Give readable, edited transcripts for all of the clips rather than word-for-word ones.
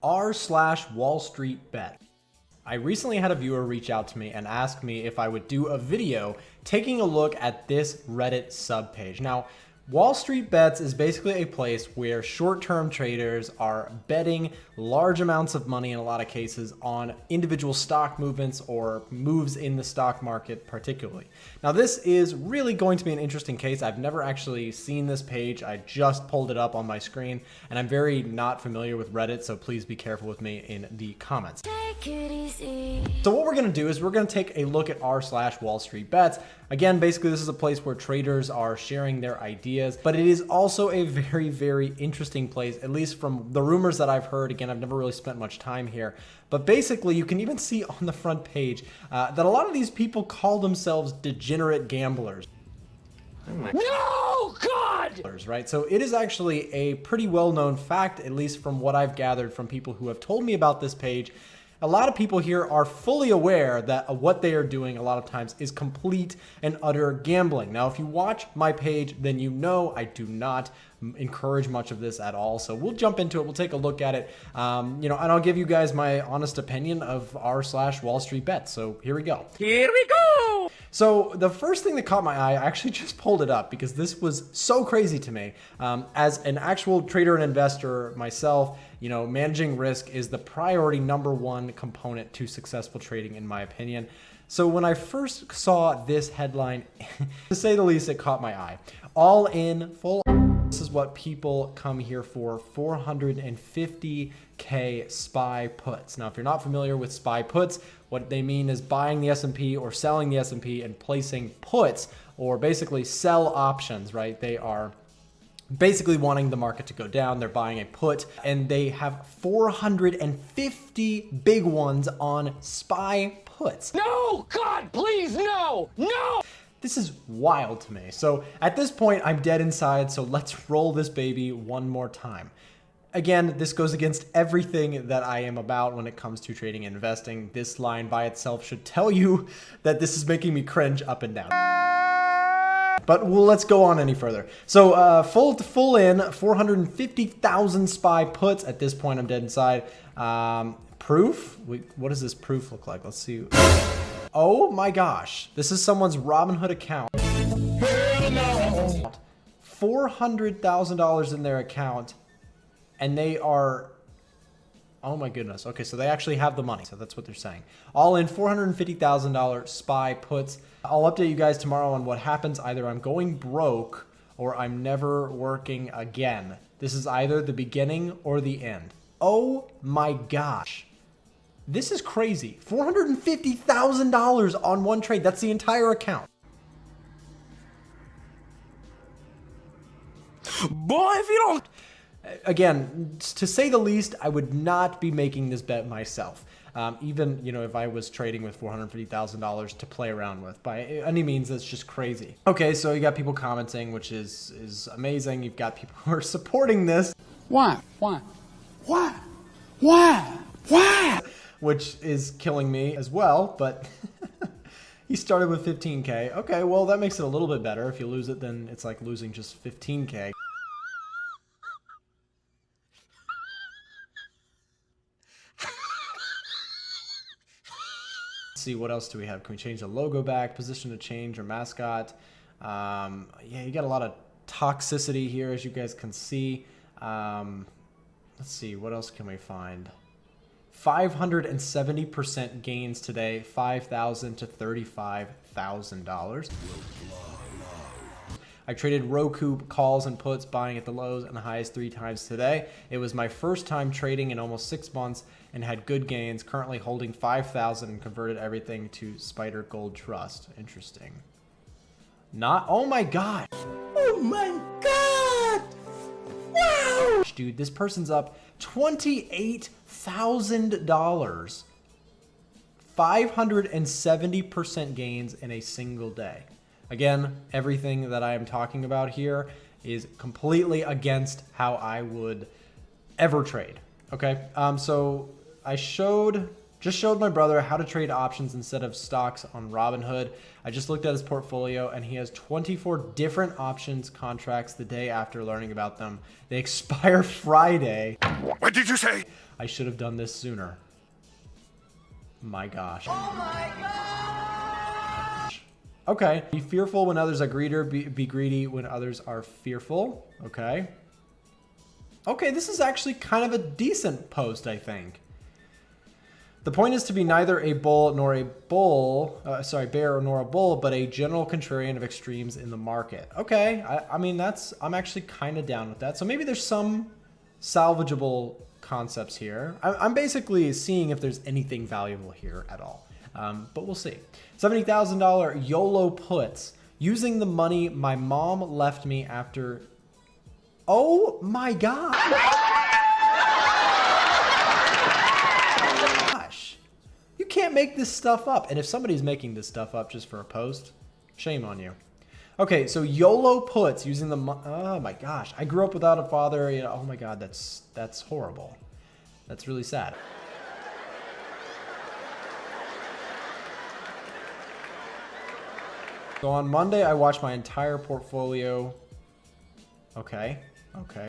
r/WallStreetBets. I recently had a viewer reach out to me and ask me if I would do a video taking a look at this Reddit subpage. Now, WallStreetBets is basically a place where short-term traders are betting large amounts of money in a lot of cases on individual stock movements or moves in the stock market particularly. Now, this is really going to be an interesting case. I've never actually seen this page. I just pulled it up on my screen, and I'm very not familiar with Reddit, so please be careful with me in the comments. So what we're going to do is we're going to take a look at r/WallStreetBets. Again, basically this is a place where traders are sharing their ideas, but it is also a very, very interesting place, at least from the rumors that I've heard. Again, I've never really spent much time here, but basically you can even see on the front page that a lot of these people call themselves degenerate gamblers. No, God! Right? So it is actually a pretty well-known fact, at least from what I've gathered from people who have told me about this page. A lot of people here are fully aware that what they are doing a lot of times is complete and utter gambling. Now, if you watch my page, then you know I do not encourage much of this at all. So we'll jump into it. We'll take a look at it, and I'll give you guys my honest opinion of r/WallStreetBets. So here we go. Here we go. So the first thing that caught my eye, I actually just pulled it up because this was so crazy to me. As an actual trader and investor myself, managing risk is the priority #1 component to successful trading, in my opinion. So when I first saw this headline, to say the least, it caught my eye. All in, full. This is what people come here for, 450K SPY puts. Now, if you're not familiar with SPY puts, what they mean is buying the S&P or selling the S&P and placing puts, or basically sell options, right? They are basically wanting the market to go down. They're buying a put, and they have 450 big ones on SPY puts. No, God, please, no, no! This is wild to me. So at this point, I'm dead inside, so let's roll this baby one more time. Again, this goes against everything that I am about when it comes to trading and investing. This line by itself should tell you that this is making me cringe up and down. But let's go on any further. So full in, 450,000 SPY puts. At this point, I'm dead inside. Proof? What does this proof look like? Let's see. Oh my gosh. This is someone's Robinhood account. $400,000 in their account. And they are, oh my goodness. Okay, so they actually have the money. So that's what they're saying. All in, $450,000 SPY puts. I'll update you guys tomorrow on what happens. Either I'm going broke or I'm never working again. This is either the beginning or the end. Oh my gosh. This is crazy. $450,000 on one trade. That's the entire account. Boy, if you don't... Again, to say the least, I would not be making this bet myself. Even, if I was trading with $450,000 to play around with. By any means, that's just crazy. Okay, so you got people commenting, which is amazing. You've got people who are supporting this. Why? Which is killing me as well, but he started with 15K. Okay, well, that makes it a little bit better. If you lose it, then it's like losing just 15K. Let's see, what else do we have? Can we change the logo back, position to change, or mascot? Yeah, you got a lot of toxicity here, as you guys can see. Let's see, what else can we find? 570% gains today, $5,000 to $35,000. I traded Roku calls and puts, buying at the lows and the highs 3 times today. It was my first time trading in almost 6 months and had good gains. Currently holding 5,000 and converted everything to Spider Gold Trust. Interesting. Oh my God. Oh my God. Wow. Dude, this person's up $28,000. 570% gains in a single day. Again, everything that I am talking about here is completely against how I would ever trade. Okay, so I showed Just showed my brother how to trade options instead of stocks on Robinhood. I just looked at his portfolio and he has 24 different options contracts the day after learning about them. They expire Friday. What did you say? I should have done this sooner. My gosh. Oh my gosh. Okay. Be fearful when others are greedy. Be greedy when others are fearful. Okay. Okay, this is actually kind of a decent post, I think. The point is to be neither a bull nor a bear nor a bull, but a general contrarian of extremes in the market. Okay, I mean, I'm actually kind of down with that. So maybe there's some salvageable concepts here. I'm basically seeing if there's anything valuable here at all. But we'll see. $70,000 YOLO puts. Using the money my mom left me after... Oh my God. You can't make this stuff up. And if somebody's making this stuff up just for a post, shame on you. Okay, so YOLO puts using the oh my gosh. I grew up without a father. You know, oh my God, that's horrible. That's really sad. So on Monday, I watched my entire portfolio. Okay. Okay.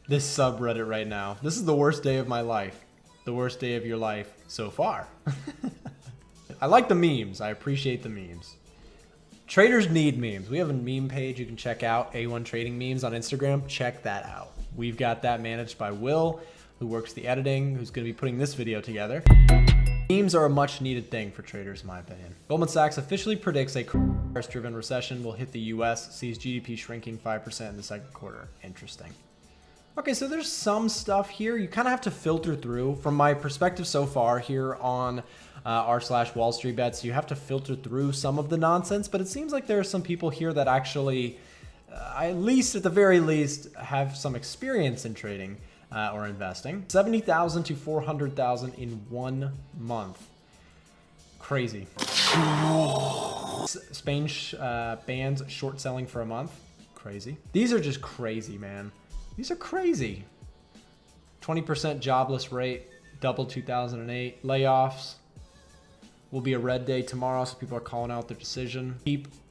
This subreddit right now. This is the worst day of my life. The worst day of your life so far. I like the memes. I appreciate the memes. Traders need memes. We have a meme page you can check out. A1 Trading Memes on Instagram. Check that out. We've got that managed by Will, who works the editing, who's going to be putting this video together. Memes are a much needed thing for traders, in my opinion. Goldman Sachs officially predicts a coronavirus-driven recession will hit the US, sees GDP shrinking 5% in the second quarter. Interesting. Okay, so there's some stuff here. You kind of have to filter through. From my perspective so far here on r/WallStreetBets, you have to filter through some of the nonsense, but it seems like there are some people here that actually, at the very least, have some experience in trading. Or investing. 70,000 to 400,000 in 1 month. Crazy. Spain bans short selling for a month. Crazy. These are just crazy, man. These are crazy. 20% jobless rate, double 2008. Layoffs. Will be a red day tomorrow, so people are calling out their decision.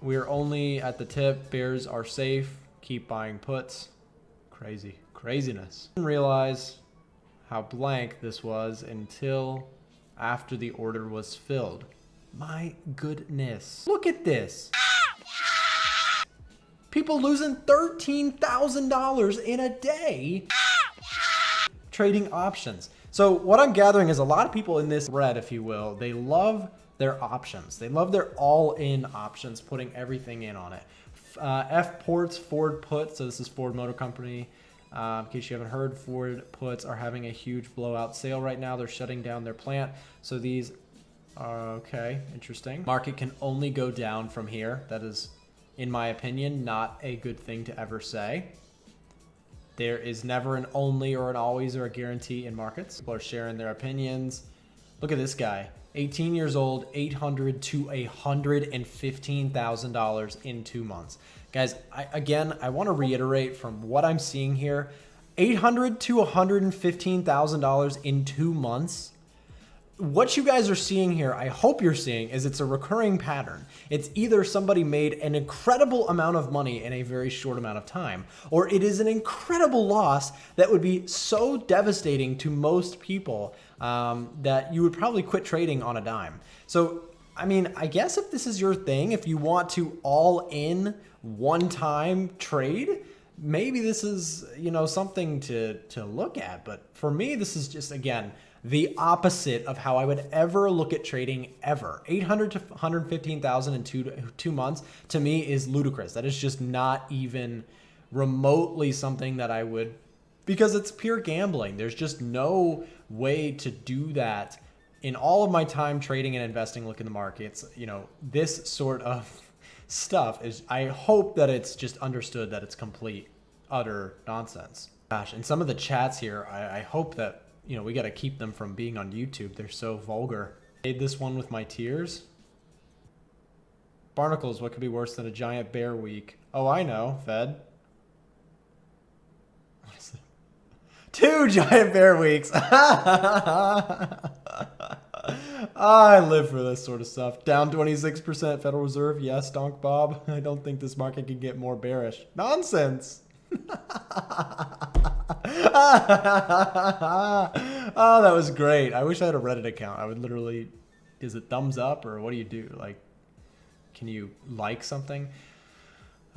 We're only at the tip. Bears are safe. Keep buying puts. Crazy. Craziness. Didn't realize how blank this was until after the order was filled. My goodness. Look at this. People losing $13,000 in a day trading options. So what I'm gathering is a lot of people in this thread, if you will, they love their options. They love their all-in options, putting everything in on it. F ports, Ford put. So this is Ford Motor Company. In case you haven't heard, Ford puts are having a huge blowout sale right now. They're shutting down their plant. So these are okay, interesting. Market can only go down from here. That is, in my opinion, not a good thing to ever say. There is never an only or an always or a guarantee in markets. People are sharing their opinions. Look at this guy, 18 years old, $800,000 to $115,000 in 2 months. Guys, I want to reiterate from what I'm seeing here, $800,000 to $115,000 in 2 months. What you guys are seeing here, I hope you're seeing, is it's a recurring pattern. It's either somebody made an incredible amount of money in a very short amount of time, or it is an incredible loss that would be so devastating to most people that you would probably quit trading on a dime. So, I mean, I guess if this is your thing, if you want to all in one-time trade, maybe this is, you know, something to look at. But for me, this is just, again, the opposite of how I would ever look at trading ever. 800 to 115,000 in two months to me is ludicrous. That is just not even remotely something that I would, because it's pure gambling. There's just no way to do that. In all of my time trading and investing, look in the markets, you know, this sort of stuff is, I hope that it's just understood that it's complete, utter nonsense. Gosh, and some of the chats here, I hope that, you know, we got to keep them from being on YouTube. They're so vulgar. I made this one with my tears. Barnacles, what could be worse than a giant bear week? Oh, I know, Fed. What is it? 2 giant bear weeks. I live for this sort of stuff. Down 26% Federal Reserve. Yes, Donk Bob. I don't think this market can get more bearish. Nonsense. Oh, that was great. I wish I had a Reddit account. I would literally, is it thumbs up or what do you do? Like, can you like something?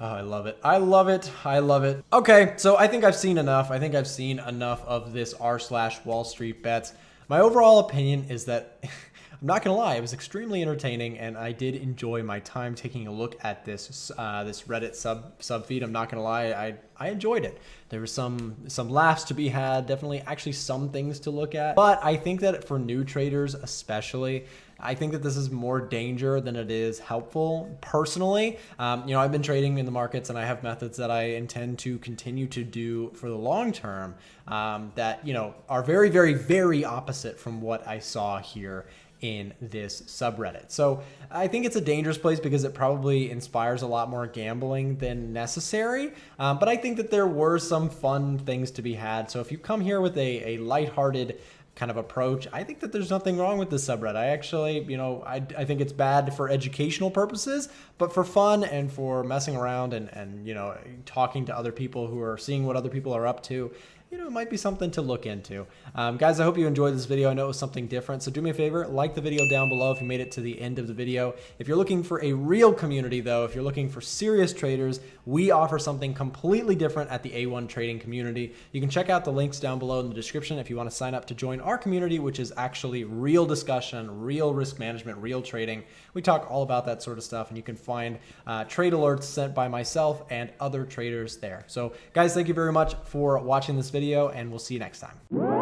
Oh, I love it. I love it. I love it. Okay, so I think I've seen enough. I think I've seen enough of this r/WallStreetBets. My overall opinion is that I'm not gonna lie, it was extremely entertaining, and I did enjoy my time taking a look at this this Reddit sub feed. I'm not gonna lie, I enjoyed it. There were some laughs to be had, definitely actually some things to look at. But I think that for new traders especially, I think that this is more danger than it is helpful. Personally, you know, I've been trading in the markets and I have methods that I intend to continue to do for the long term that, you know, are very, very, very opposite from what I saw here in this subreddit. So I think it's a dangerous place because it probably inspires a lot more gambling than necessary. But I think that there were some fun things to be had. So if you come here with a lighthearted kind of approach, I think that there's nothing wrong with this subreddit. I actually, you know, I think it's bad for educational purposes, but for fun and for messing around and you know, talking to other people who are seeing what other people are up to, you know, it might be something to look into. Guys, I hope you enjoyed this video. I know it was something different. So do me a favor, like the video down below if you made it to the end of the video. If you're looking for a real community though, if you're looking for serious traders, we offer something completely different at the A1 Trading community. You can check out the links down below in the description if you want to sign up to join our community, which is actually real discussion, real risk management, real trading. We talk all about that sort of stuff, and you can find trade alerts sent by myself and other traders there. So guys, thank you very much for watching this video, and we'll see you next time.